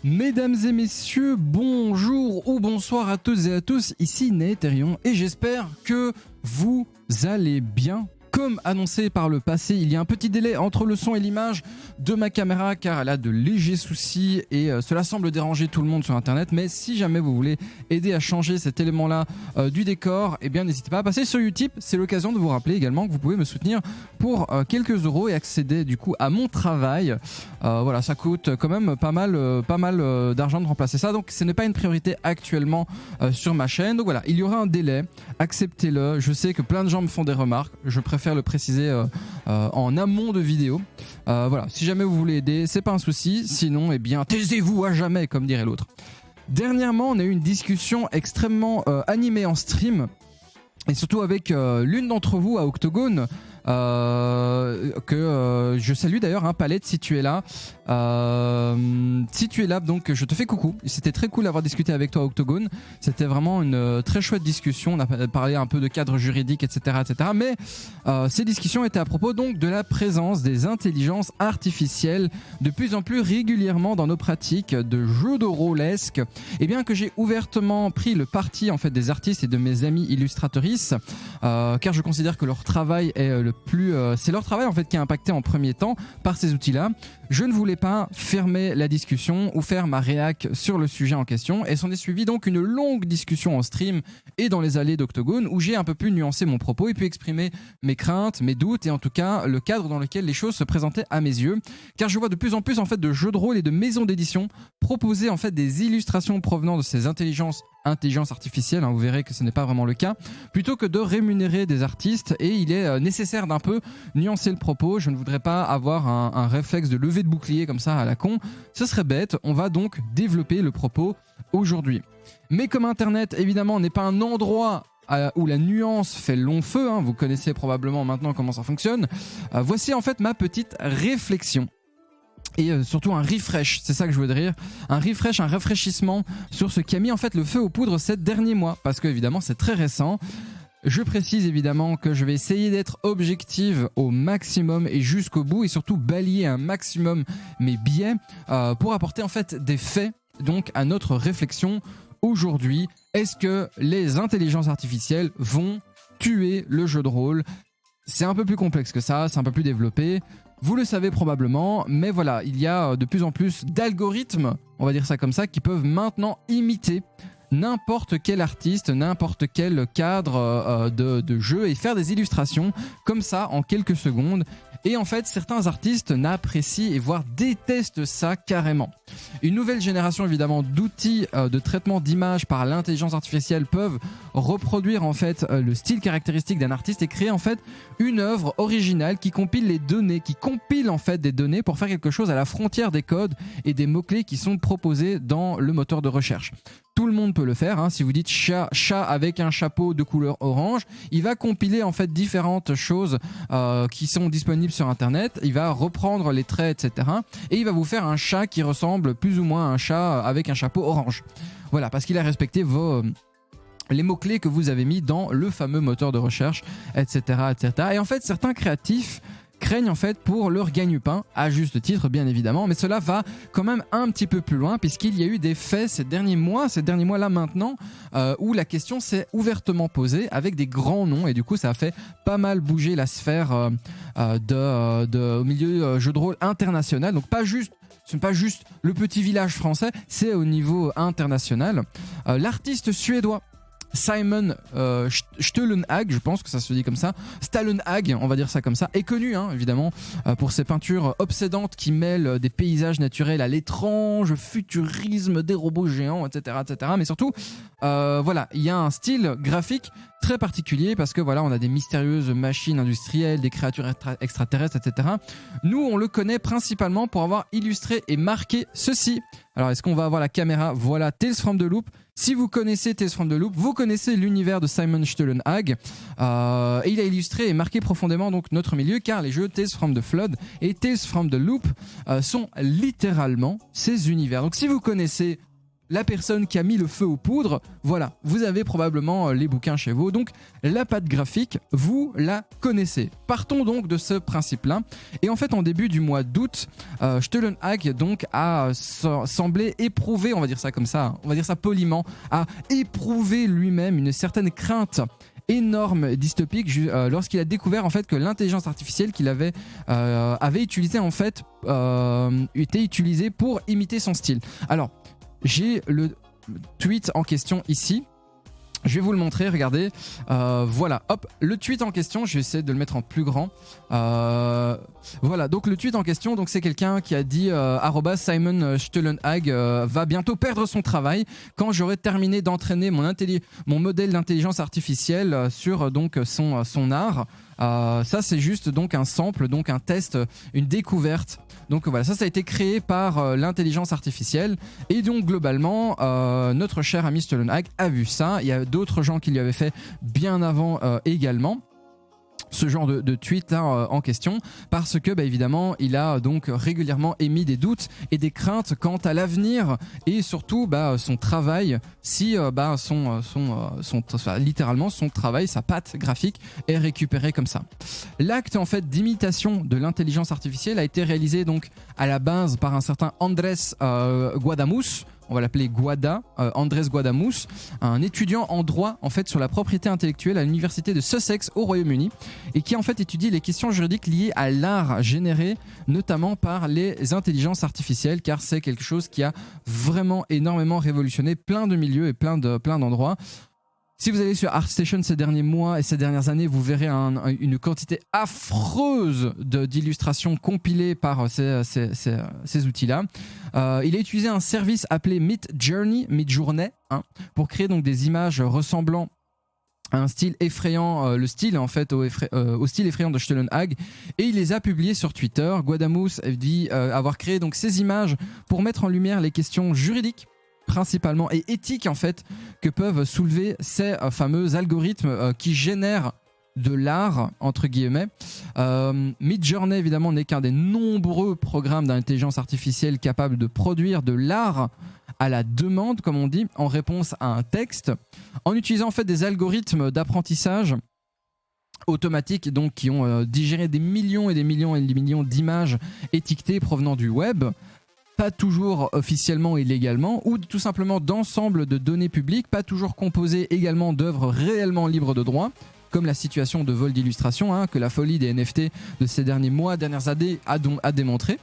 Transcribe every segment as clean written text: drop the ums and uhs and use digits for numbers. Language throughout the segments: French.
Mesdames et messieurs, bonjour ou bonsoir à toutes et à tous, ici Néthérion et j'espère que vous allez bien. Comme annoncé par le passé, il y a un petit délai entre le son et l'image de ma caméra car elle a de légers soucis et cela semble déranger tout le monde sur internet. Mais si jamais vous voulez aider à changer cet élément-là du décor, eh bien n'hésitez pas à passer sur Utip. C'est l'occasion de vous rappeler également que vous pouvez me soutenir pour quelques euros et accéder du coup à mon travail. Voilà, ça coûte quand même pas mal d'argent de remplacer ça. Donc ce n'est pas une priorité actuellement sur ma chaîne. Donc voilà, il y aura un délai, acceptez-le. Je sais que plein de gens me font des remarques. Je préfère le préciser en amont de vidéo. Voilà, si jamais vous voulez aider, c'est pas un souci. Sinon, eh bien, taisez-vous à jamais, comme dirait l'autre. Dernièrement, on a eu une discussion extrêmement animée en stream, et surtout avec l'une d'entre vous à Octogone, que je salue d'ailleurs, hein, Palette, si tu es là. Si tu es là, donc je te fais coucou. C'était très cool d'avoir discuté avec toi, Octogone. C'était vraiment une très chouette discussion. On a parlé un peu de cadre juridique, etc., etc. Mais ces discussions étaient à propos donc de la présence des intelligences artificielles de plus en plus régulièrement dans nos pratiques de jeux de rôlesque. Et bien que j'ai ouvertement pris le parti en fait des artistes et de mes amis illustratrices, car je considère que leur travail est c'est leur travail en fait qui est impacté en premier temps par ces outils-là. Je ne voulais pas fermer la discussion ou faire ma réac sur le sujet en question, et s'en est suivi donc une longue discussion en stream et dans les allées d'Octogone où j'ai un peu pu nuancer mon propos et puis exprimer mes craintes, mes doutes et en tout cas le cadre dans lequel les choses se présentaient à mes yeux, car je vois de plus en plus en fait de jeux de rôle et de maisons d'édition proposer en fait des illustrations provenant de ces intelligences artificielles, hein, vous verrez que ce n'est pas vraiment le cas, plutôt que de rémunérer des artistes, et il est nécessaire d'un peu nuancer le propos. Je ne voudrais pas avoir un réflexe de lever de bouclier comme ça à la con, ce serait bête. On va donc développer le propos aujourd'hui. Mais comme internet évidemment n'est pas un endroit où la nuance fait long feu, hein, vous connaissez probablement maintenant comment ça fonctionne, voici en fait ma petite réflexion. Et surtout un refresh, c'est ça que je veux dire, un refresh, un rafraîchissement sur ce qui a mis en fait le feu aux poudres ces derniers mois, parce que évidemment c'est très récent. Je précise évidemment que je vais essayer d'être objective au maximum et jusqu'au bout, et surtout balayer un maximum mes biais pour apporter en fait des faits donc à notre réflexion aujourd'hui. Est-ce que les intelligences artificielles vont tuer le jeu de rôle ? C'est un peu plus complexe que ça, c'est un peu plus développé. Vous le savez probablement, mais voilà, il y a de plus en plus d'algorithmes, on va dire ça comme ça, qui peuvent maintenant imiter n'importe quel artiste, n'importe quel cadre de jeu et faire des illustrations comme ça en quelques secondes. Et en fait, certains artistes n'apprécient et voire détestent ça carrément. Une nouvelle génération évidemment d'outils de traitement d'images par l'intelligence artificielle peuvent reproduire en fait le style caractéristique d'un artiste et créer en fait une œuvre originale qui compile les données, qui compile en fait des données pour faire quelque chose à la frontière des codes et des mots-clés qui sont proposés dans le moteur de recherche. Tout le monde peut le faire, hein. Si vous dites chat avec un chapeau de couleur orange, il va compiler en fait différentes choses qui sont disponibles sur internet, il va reprendre les traits, etc. et il va vous faire un chat qui ressemble plus ou moins à un chat avec un chapeau orange. Voilà, parce qu'il a respecté les mots-clés que vous avez mis dans le fameux moteur de recherche, etc., etc. Et en fait, certains créatifs craignent en fait pour leur gagne-pain, à juste titre bien évidemment, mais cela va quand même un petit peu plus loin puisqu'il y a eu des faits ces derniers mois là maintenant, où la question s'est ouvertement posée avec des grands noms, et du coup ça a fait pas mal bouger la sphère au milieu jeu de rôle international, donc ce n'est pas juste le petit village français, c'est au niveau international. L'artiste suédois Simon Stålenhag, je pense que ça se dit comme ça, Stålenhag, on va dire ça comme ça, est connu hein, évidemment pour ses peintures obsédantes qui mêlent des paysages naturels à l'étrange futurisme des robots géants, etc., etc. Mais surtout, voilà, il y a un style graphique très particulier parce que voilà, on a des mystérieuses machines industrielles, des créatures extraterrestres, etc. Nous, on le connaît principalement pour avoir illustré et marqué ceci. Alors, est-ce qu'on va avoir la caméra ? Voilà, Tales from the Loop. Si vous connaissez Tales from the Loop, vous connaissez l'univers de Simon Stålenhag. Et il a illustré et marqué profondément donc notre milieu, car les jeux Tales from the Flood et Tales from the Loop sont littéralement ces univers. Donc, si vous connaissez la personne qui a mis le feu aux poudres, voilà, vous avez probablement les bouquins chez vous. Donc la patte graphique, vous la connaissez. Partons donc de ce principe-là. Et en fait, en début du mois d'août, Stollenhag donc a semblé éprouver, on va dire ça comme ça, on va dire ça poliment, a éprouvé lui-même une certaine crainte énorme dystopique lorsqu'il a découvert en fait que l'intelligence artificielle qu'il avait utilisée en fait était utilisée pour imiter son style. Alors j'ai le tweet en question ici. Je vais vous le montrer, regardez. Voilà, hop, le tweet en question, je vais essayer de le mettre en plus grand. Voilà, donc le tweet en question, donc c'est quelqu'un qui a dit Simon Stollenhag va bientôt perdre son travail quand j'aurai terminé d'entraîner mon modèle d'intelligence artificielle sur donc son art. Ça c'est juste donc un sample, donc un test, une découverte. Donc voilà, ça a été créé par l'intelligence artificielle et donc globalement notre cher ami Stollenhag a vu ça. Il y a d'autres gens qui lui avaient fait bien avant également ce genre de tweet là, en question, parce que évidemment il a donc régulièrement émis des doutes et des craintes quant à l'avenir et surtout son travail, si littéralement son travail, sa patte graphique est récupérée comme ça. L'acte en fait d'imitation de l'intelligence artificielle a été réalisé donc à la base par un certain Andrés Guadamus. On va l'appeler Guada, Andrés Guadamus, un étudiant en droit en fait sur la propriété intellectuelle à l'université de Sussex au Royaume-Uni et qui en fait étudie les questions juridiques liées à l'art généré notamment par les intelligences artificielles, car c'est quelque chose qui a vraiment énormément révolutionné plein de milieux et plein d'endroits. Si vous allez sur ArtStation ces derniers mois et ces dernières années, vous verrez une quantité affreuse d'illustrations compilées par ces outils-là. Il a utilisé un service appelé Midjourney, pour créer donc des images ressemblant à un style effrayant, le style en fait au style effrayant de Stollenhag, et il les a publiés sur Twitter. Guadamus dit avoir créé donc ces images pour mettre en lumière les questions juridiques principalement et éthiques en fait que peuvent soulever ces fameux algorithmes qui génèrent de l'art entre guillemets. Midjourney évidemment n'est qu'un des nombreux programmes d'intelligence artificielle capables de produire de l'art à la demande, comme on dit, en réponse à un texte, en utilisant en fait des algorithmes d'apprentissage automatiques donc qui ont digéré des millions et des millions et des millions d'images étiquetées provenant du web, pas toujours officiellement et légalement, ou tout simplement d'ensemble de données publiques, pas toujours composées également d'œuvres réellement libres de droit, comme la situation de vol d'illustration que la folie des NFT de ces derniers mois, dernières années a démontré.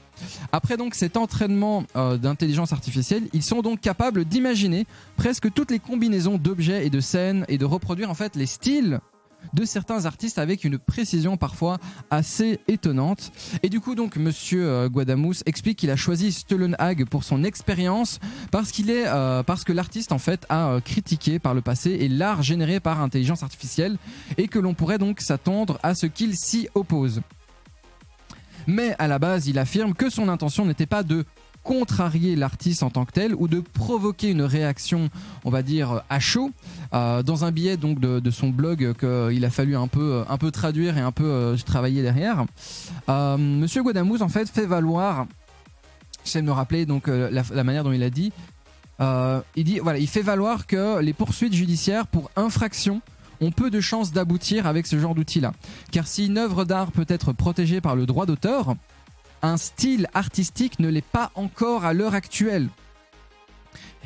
Après donc cet entraînement d'intelligence artificielle, ils sont donc capables d'imaginer presque toutes les combinaisons d'objets et de scènes et de reproduire en fait les styles de certains artistes avec une précision parfois assez étonnante. Et du coup donc monsieur Guadamus explique qu'il a choisi Stollenhag pour son expérience parce que l'artiste en fait a critiqué par le passé et l'art généré par intelligence artificielle et que l'on pourrait donc s'attendre à ce qu'il s'y oppose. Mais à la base, il affirme que son intention n'était pas de contrarier l'artiste en tant que tel ou de provoquer une réaction, on va dire, à chaud. Dans un billet donc de son blog qu'il a fallu un peu traduire et un peu travailler derrière, Monsieur Guadamus en fait valoir, j'essaie de me rappeler donc la manière dont il a dit, il fait valoir que les poursuites judiciaires pour infraction ont peu de chances d'aboutir avec ce genre d'outil-là. Car si une œuvre d'art peut être protégée par le droit d'auteur, un style artistique ne l'est pas encore à l'heure actuelle.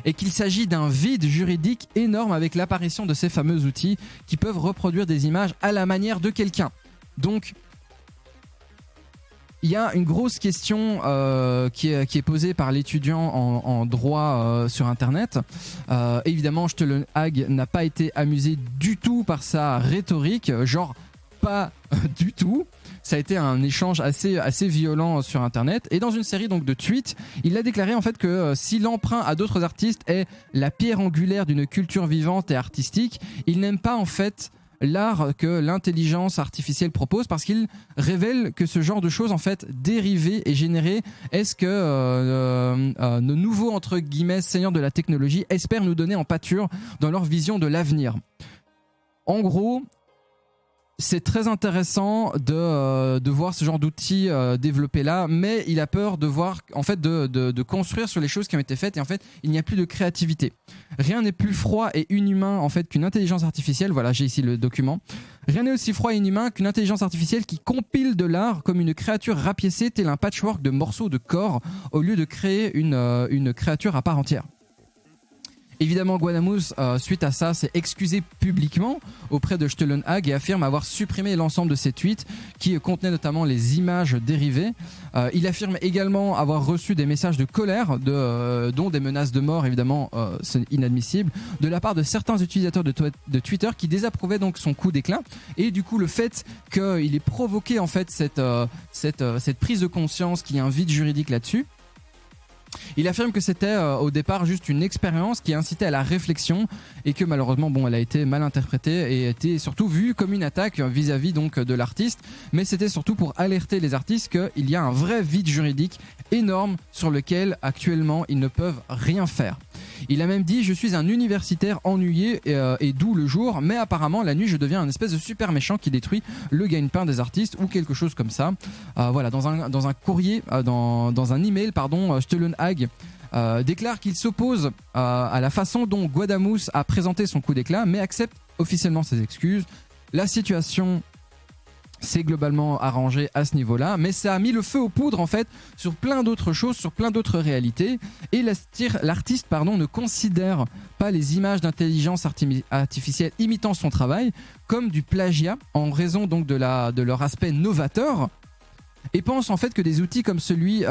Et qu'il s'agit d'un vide juridique énorme avec l'apparition de ces fameux outils qui peuvent reproduire des images à la manière de quelqu'un. Donc, il y a une grosse question qui est posée par l'étudiant en droit sur Internet. Évidemment, Stollenhag n'a pas été amusé du tout par sa rhétorique, genre pas du tout. Ça a été un échange assez violent sur Internet. Et dans une série donc de tweets, il a déclaré en fait que si l'emprunt à d'autres artistes est la pierre angulaire d'une culture vivante et artistique, il n'aime pas en fait l'art que l'intelligence artificielle propose parce qu'il révèle que ce genre de choses en fait dérivées et générées, est-ce que nos nouveaux entre guillemets seigneurs de la technologie espèrent nous donner en pâture dans leur vision de l'avenir. En gros, c'est très intéressant de voir ce genre d'outils développés là, mais il a peur de voir, en fait, de construire sur les choses qui ont été faites, et en fait, il n'y a plus de créativité. Rien n'est plus froid et inhumain en fait qu'une intelligence artificielle. Voilà, j'ai ici le document. Rien n'est aussi froid et inhumain qu'une intelligence artificielle qui compile de l'art comme une créature rapiécée, tel un patchwork de morceaux de corps, au lieu de créer une créature à part entière. Évidemment, Guadamuz, suite à ça, s'est excusé publiquement auprès de Stollenhag et affirme avoir supprimé l'ensemble de ses tweets qui contenaient notamment les images dérivées. Il affirme également avoir reçu des messages de colère, dont des menaces de mort, évidemment, c'est inadmissible, de la part de certains utilisateurs de Twitter qui désapprouvaient donc son coup d'éclat. Et du coup, le fait qu'il ait provoqué en fait cette prise de conscience, qu'il y a un vide juridique là-dessus. Il affirme que c'était au départ juste une expérience qui incitait à la réflexion et que malheureusement elle a été mal interprétée et était surtout vue comme une attaque vis-à-vis donc de l'artiste, mais c'était surtout pour alerter les artistes qu'il y a un vrai vide juridique énorme sur lequel actuellement ils ne peuvent rien faire. Il a même dit: je suis un universitaire ennuyé et doux le jour, mais apparemment la nuit je deviens un espèce de super méchant qui détruit le gagne-pain des artistes ou quelque chose comme ça. Voilà, dans un courrier, dans un email, Stollenhag déclare qu'il s'oppose à la façon dont Guadamuz a présenté son coup d'éclat, mais accepte officiellement ses excuses. La situation s'est globalement arrangé à ce niveau-là, mais ça a mis le feu aux poudres en fait sur plein d'autres choses, sur plein d'autres réalités. Et l'artiste ne considère pas les images d'intelligence artificielle imitant son travail comme du plagiat en raison donc de leur aspect novateur, et pense en fait que des outils comme celui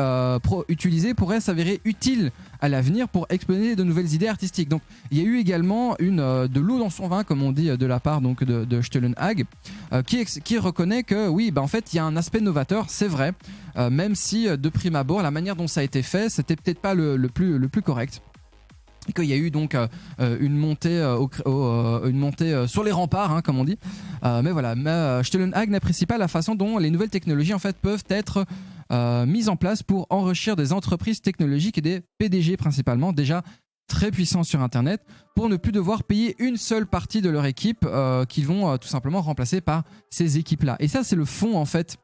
utilisé pourraient s'avérer utiles à l'avenir pour exposer de nouvelles idées artistiques. Donc il y a eu également de l'eau dans son vin, comme on dit, de la part donc de Stollenhag, qui reconnaît que oui, en fait il y a un aspect novateur, c'est vrai, même si de prime abord la manière dont ça a été fait c'était peut-être pas le plus correct. Et qu'il y a eu donc une montée sur les remparts, comme on dit. Mais voilà, Stollenhag n'apprécie pas la façon dont les nouvelles technologies en fait peuvent être mises en place pour enrichir des entreprises technologiques et des PDG principalement, déjà très puissants sur Internet, pour ne plus devoir payer une seule partie de leur équipe qu'ils vont tout simplement remplacer par ces équipes-là. Et ça, c'est le fond en fait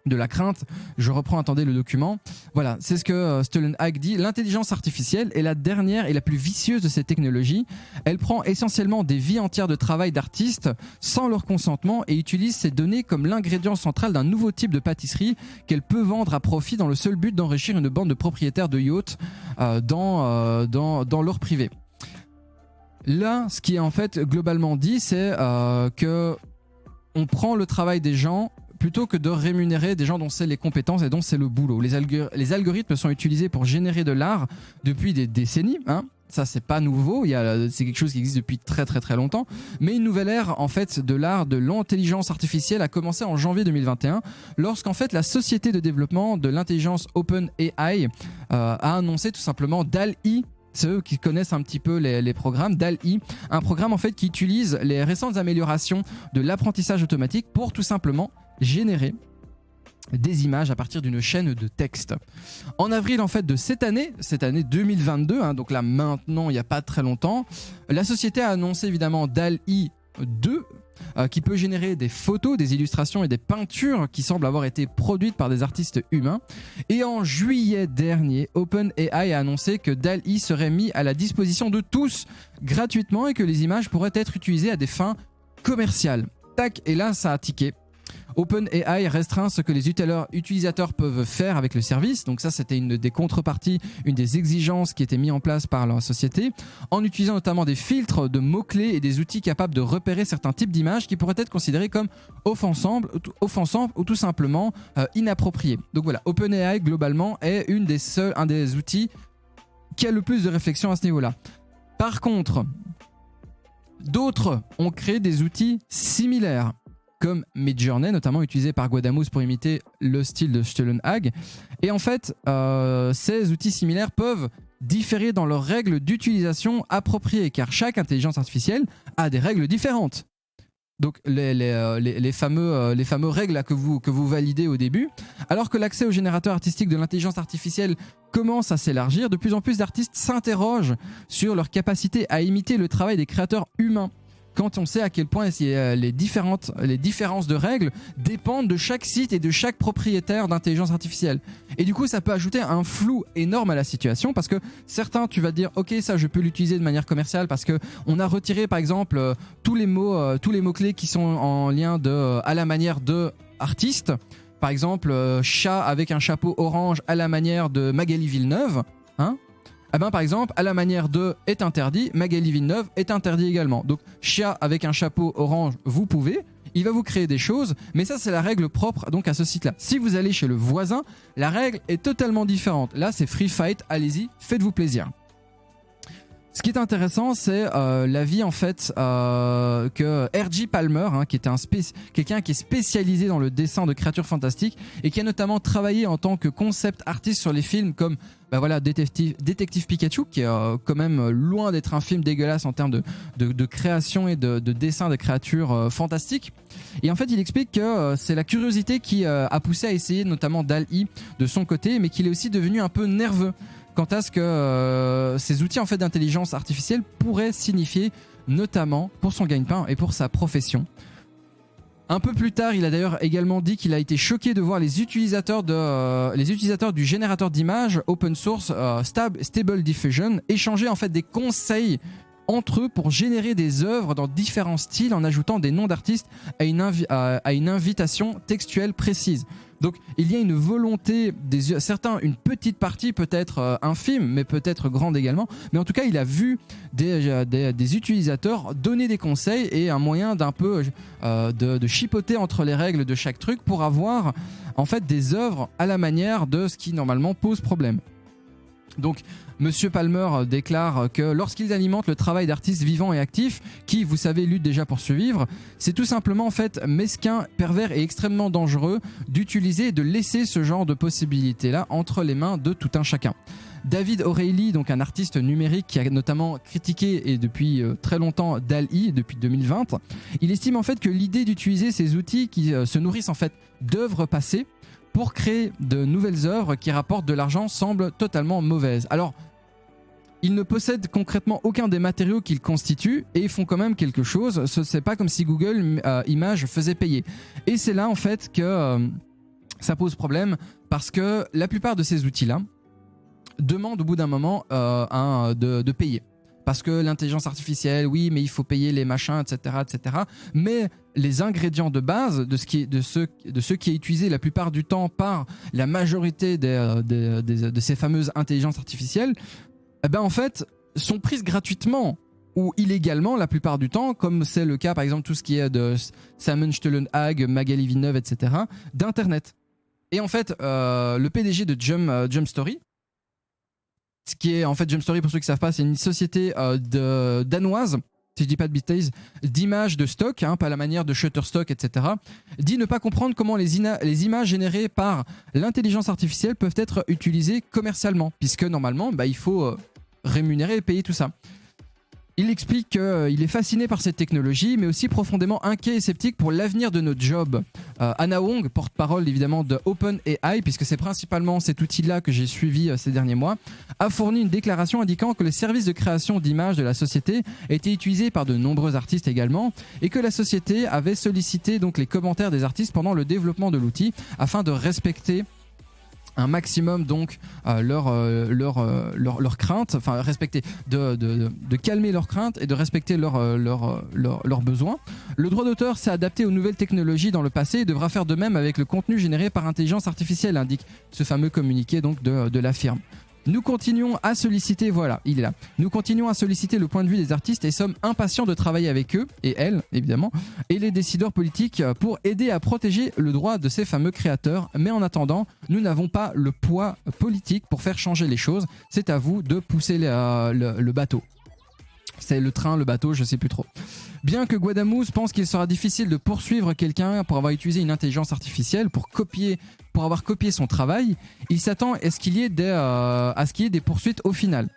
de la crainte. Je reprends, attendez, le document. Voilà, c'est ce que Stollenhag dit. L'intelligence artificielle est la dernière et la plus vicieuse de ces technologies. Elle prend essentiellement des vies entières de travail d'artistes sans leur consentement et utilise ces données comme l'ingrédient central d'un nouveau type de pâtisserie qu'elle peut vendre à profit dans le seul but d'enrichir une bande de propriétaires de yachts dans leur privé. Là, ce qui est en fait globalement dit, c'est que on prend le travail des gens plutôt que de rémunérer des gens dont c'est les compétences et dont c'est le boulot. Les algorithmes sont utilisés pour générer de l'art depuis des décennies, ça c'est pas nouveau, c'est quelque chose qui existe depuis très très très longtemps, mais une nouvelle ère en fait de l'art de l'intelligence artificielle a commencé en janvier 2021 lorsqu'en fait la société de développement de l'intelligence OpenAI a annoncé tout simplement DALL-E. Ceux qui connaissent un petit peu les programmes, DALL-E, un programme en fait qui utilise les récentes améliorations de l'apprentissage automatique pour tout simplement générer des images à partir d'une chaîne de texte. En avril en fait de cette année 2022, donc là maintenant il n'y a pas très longtemps, la société a annoncé évidemment DALL-E 2, qui peut générer des photos, des illustrations et des peintures qui semblent avoir été produites par des artistes humains. Et en juillet dernier, OpenAI a annoncé que DALL-E serait mis à la disposition de tous gratuitement et que les images pourraient être utilisées à des fins commerciales. Tac, et là ça a tiqué. OpenAI restreint ce que les utilisateurs peuvent faire avec le service. Donc ça, c'était une des contreparties, une des exigences qui étaient mises en place par la société, en utilisant notamment des filtres de mots-clés et des outils capables de repérer certains types d'images qui pourraient être considérés comme offensants ou tout simplement inappropriés. Donc voilà, OpenAI globalement est un des outils qui a le plus de réflexion à ce niveau-là. Par contre, d'autres ont créé des outils similaires, comme Midjourney, notamment utilisé par Guadamuz pour imiter le style de Stollenhag. Et en fait, ces outils similaires peuvent différer dans leurs règles d'utilisation appropriées, car chaque intelligence artificielle a des règles différentes. Donc les fameux règles là que vous validez au début, alors que l'accès au générateur artistique de l'intelligence artificielle commence à s'élargir, de plus en plus d'artistes s'interrogent sur leur capacité à imiter le travail des créateurs humains. quand on sait à quel point les différences de règles dépendent de chaque site et de chaque propriétaire d'intelligence artificielle. Et du coup, ça peut ajouter un flou énorme à la situation parce que certains, tu vas te dire, ok, ça je peux l'utiliser de manière commerciale parce que on a retiré par exemple tous les mots-clés qui sont en lien à la manière de artiste. Par exemple, chat avec un chapeau orange à la manière de Magali Villeneuve, hein. Eh ben, par exemple, à la manière de est interdit, Magali Villeneuve est interdit également. Donc, chat avec un chapeau orange, vous pouvez. Il va vous créer des choses, mais ça, c'est la règle propre donc à ce site-là. Si vous allez chez le voisin, la règle est totalement différente. Là, c'est free fight, allez-y, faites-vous plaisir. Ce qui est intéressant, c'est l'avis en fait que R.J. Palmer, hein, qui était quelqu'un qui est spécialisé dans le dessin de créatures fantastiques et qui a notamment travaillé en tant que concept artiste sur les films comme Détective Pikachu, qui est quand même loin d'être un film dégueulasse en termes de création et de dessin de créatures fantastiques. Et en fait, il explique que c'est la curiosité qui a poussé à essayer notamment DALL-E de son côté, mais qu'il est aussi devenu un peu nerveux quant à ce que ces outils en fait d'intelligence artificielle pourraient signifier, notamment pour son gagne-pain et pour sa profession. Un peu plus tard, il a d'ailleurs également dit qu'il a été choqué de voir les utilisateurs du générateur d'images open source Stable Diffusion échanger en fait des conseils entre eux pour générer des œuvres dans différents styles en ajoutant des noms d'artistes à une invitation textuelle précise. Donc il y a une volonté, certains, une petite partie peut-être infime, mais peut-être grande également, mais en tout cas il a vu des utilisateurs donner des conseils et un moyen d'un peu de chipoter entre les règles de chaque truc pour avoir en fait des œuvres à la manière de ce qui normalement pose problème. Donc, Monsieur Palmer déclare que lorsqu'ils alimentent le travail d'artistes vivants et actifs, qui, vous savez, luttent déjà pour survivre, c'est tout simplement en fait mesquin, pervers et extrêmement dangereux d'utiliser et de laisser ce genre de possibilités-là entre les mains de tout un chacun. David O'Reilly, donc un artiste numérique qui a notamment critiqué et depuis très longtemps DALL-E depuis 2020, il estime en fait que l'idée d'utiliser ces outils qui se nourrissent en fait d'œuvres passées pour créer de nouvelles œuvres qui rapportent de l'argent semble totalement mauvaise. Alors, ils ne possèdent concrètement aucun des matériaux qu'ils constituent et ils font quand même quelque chose. Ce n'est pas comme si Google Images faisait payer. Et c'est là en fait que ça pose problème parce que la plupart de ces outils-là demandent au bout d'un moment de payer. Parce que l'intelligence artificielle, oui, mais il faut payer les machins, etc., etc. Mais les ingrédients de base de ce qui est utilisé la plupart du temps par la majorité de ces fameuses intelligences artificielles, eh ben en fait, sont prises gratuitement ou illégalement la plupart du temps, comme c'est le cas par exemple tout ce qui est de Simon Stollenhag, Magali Villeneuve, etc., d'Internet. Et en fait, le PDG de Jump Story, ce qui est en fait Jump Story, pour ceux qui ne savent pas, c'est une société danoise, si je dis pas de bêtises, d'images de stock, hein, pas la manière de Shutterstock, etc., dit ne pas comprendre comment les images générées par l'intelligence artificielle peuvent être utilisées commercialement, puisque normalement, il faut rémunérer et payer tout ça. Il explique qu'il est fasciné par cette technologie, mais aussi profondément inquiet et sceptique pour l'avenir de notre job. Anna Wong, porte-parole évidemment de OpenAI, puisque c'est principalement cet outil-là que j'ai suivi ces derniers mois, a fourni une déclaration indiquant que les services de création d'images de la société étaient utilisés par de nombreux artistes également, et que la société avait sollicité donc les commentaires des artistes pendant le développement de l'outil afin de respecter un maximum donc leurs craintes, enfin respecter, de calmer leurs craintes et de respecter leurs besoins. Le droit d'auteur s'est adapté aux nouvelles technologies dans le passé et devra faire de même avec le contenu généré par intelligence artificielle, indique ce fameux communiqué donc de la firme. Nous continuons à solliciter, voilà, il est là. Nous continuons à solliciter le point de vue des artistes et sommes impatients de travailler avec eux, et elles, évidemment, et les décideurs politiques pour aider à protéger le droit de ces fameux créateurs. Mais en attendant, nous n'avons pas le poids politique pour faire changer les choses. C'est à vous de pousser le bateau. C'est le train, le bateau, je sais plus trop. Bien que Guadamuz pense qu'il sera difficile de poursuivre quelqu'un pour avoir utilisé une intelligence artificielle pour avoir copié son travail, il s'attend à ce qu'il y ait des poursuites au final.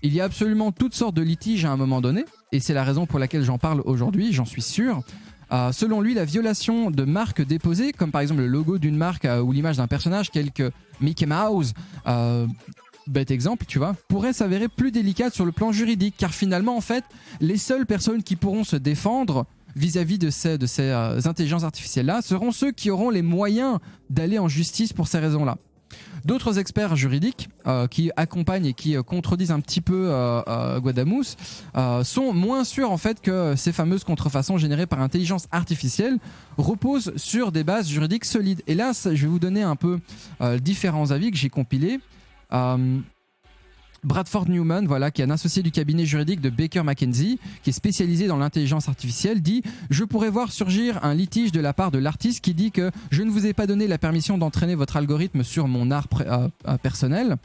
Il y a absolument toutes sortes de litiges à un moment donné, et c'est la raison pour laquelle j'en parle aujourd'hui, j'en suis sûr. Selon lui, la violation de marques déposées, comme par exemple le logo d'une marque ou l'image d'un personnage tel que Mickey Mouse, bête exemple, tu vois, pourrait s'avérer plus délicate sur le plan juridique, car finalement, en fait, les seules personnes qui pourront se défendre vis-à-vis de ces intelligences artificielles-là seront ceux qui auront les moyens d'aller en justice pour ces raisons-là. D'autres experts juridiques qui accompagnent et qui contredisent un petit peu Guadamous sont moins sûrs en fait que ces fameuses contrefaçons générées par intelligence artificielle reposent sur des bases juridiques solides. Et là, je vais vous donner un peu différents avis que j'ai compilés. Bradford Newman, voilà, qui est un associé du cabinet juridique de Baker McKenzie, qui est spécialisé dans l'intelligence artificielle, dit « Je pourrais voir surgir un litige de la part de l'artiste qui dit que je ne vous ai pas donné la permission d'entraîner votre algorithme sur mon art personnel. »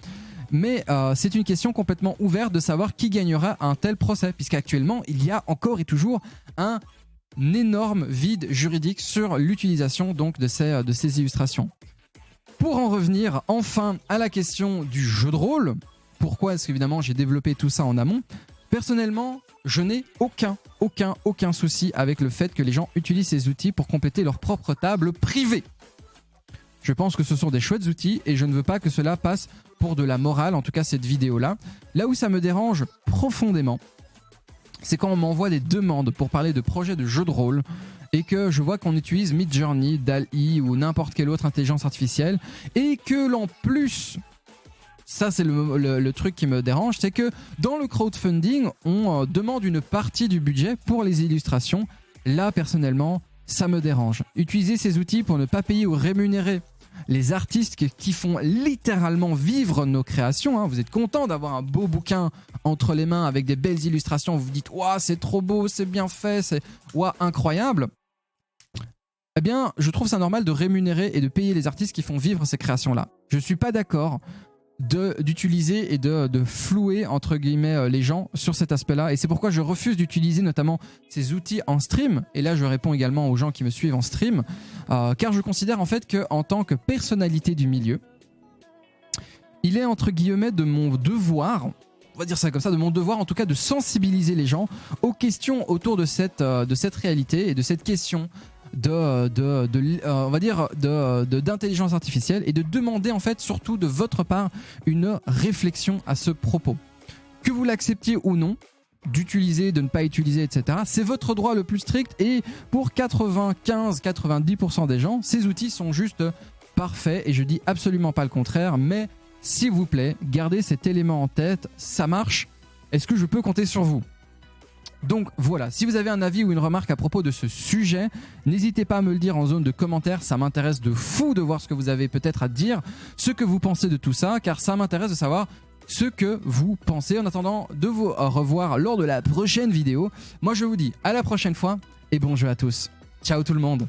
Mais c'est une question complètement ouverte de savoir qui gagnera un tel procès, puisqu'actuellement, il y a encore et toujours un énorme vide juridique sur l'utilisation donc de ces illustrations. Pour en revenir enfin à la question du jeu de rôle, pourquoi est-ce qu'évidemment j'ai développé tout ça en amont? Personnellement, je n'ai aucun souci avec le fait que les gens utilisent ces outils pour compléter leur propre table privée. Je pense que ce sont des chouettes outils et je ne veux pas que cela passe pour de la morale, en tout cas cette vidéo-là. Là où ça me dérange profondément, c'est quand on m'envoie des demandes pour parler de projets de jeux de rôle et que je vois qu'on utilise Midjourney, DALL-E ou n'importe quelle autre intelligence artificielle et que l'en plus... Ça, c'est le truc qui me dérange, c'est que dans le crowdfunding, on demande une partie du budget pour les illustrations. Là, personnellement, ça me dérange. Utiliser ces outils pour ne pas payer ou rémunérer les artistes qui font littéralement vivre nos créations. Hein. Vous êtes content d'avoir un beau bouquin entre les mains avec des belles illustrations. Vous vous dites « Ouah, c'est trop beau, c'est bien fait, c'est ouah, incroyable ». Eh bien, je trouve ça normal de rémunérer et de payer les artistes qui font vivre ces créations-là. Je ne suis pas d'accord d'utiliser et de flouer entre guillemets les gens sur cet aspect-là, et c'est pourquoi je refuse d'utiliser notamment ces outils en stream. Et là je réponds également aux gens qui me suivent en stream, car je considère en fait qu'en tant que personnalité du milieu, il est entre guillemets de mon devoir, on va dire ça comme ça, de mon devoir en tout cas de sensibiliser les gens aux questions autour de cette réalité et de cette question on va dire d'intelligence artificielle, et de demander en fait surtout de votre part une réflexion à ce propos. Que vous l'acceptiez ou non, d'utiliser, de ne pas utiliser, etc. C'est votre droit le plus strict, et pour 95-90% des gens, ces outils sont juste parfaits, et je dis absolument pas le contraire, mais s'il vous plaît, gardez cet élément en tête, ça marche, est-ce que je peux compter sur vous ? Donc voilà, si vous avez un avis ou une remarque à propos de ce sujet, n'hésitez pas à me le dire en zone de commentaires, ça m'intéresse de fou de voir ce que vous avez peut-être à dire, ce que vous pensez de tout ça, car ça m'intéresse de savoir ce que vous pensez. En attendant de vous revoir lors de la prochaine vidéo, moi je vous dis à la prochaine fois et bon jeu à tous. Ciao tout le monde.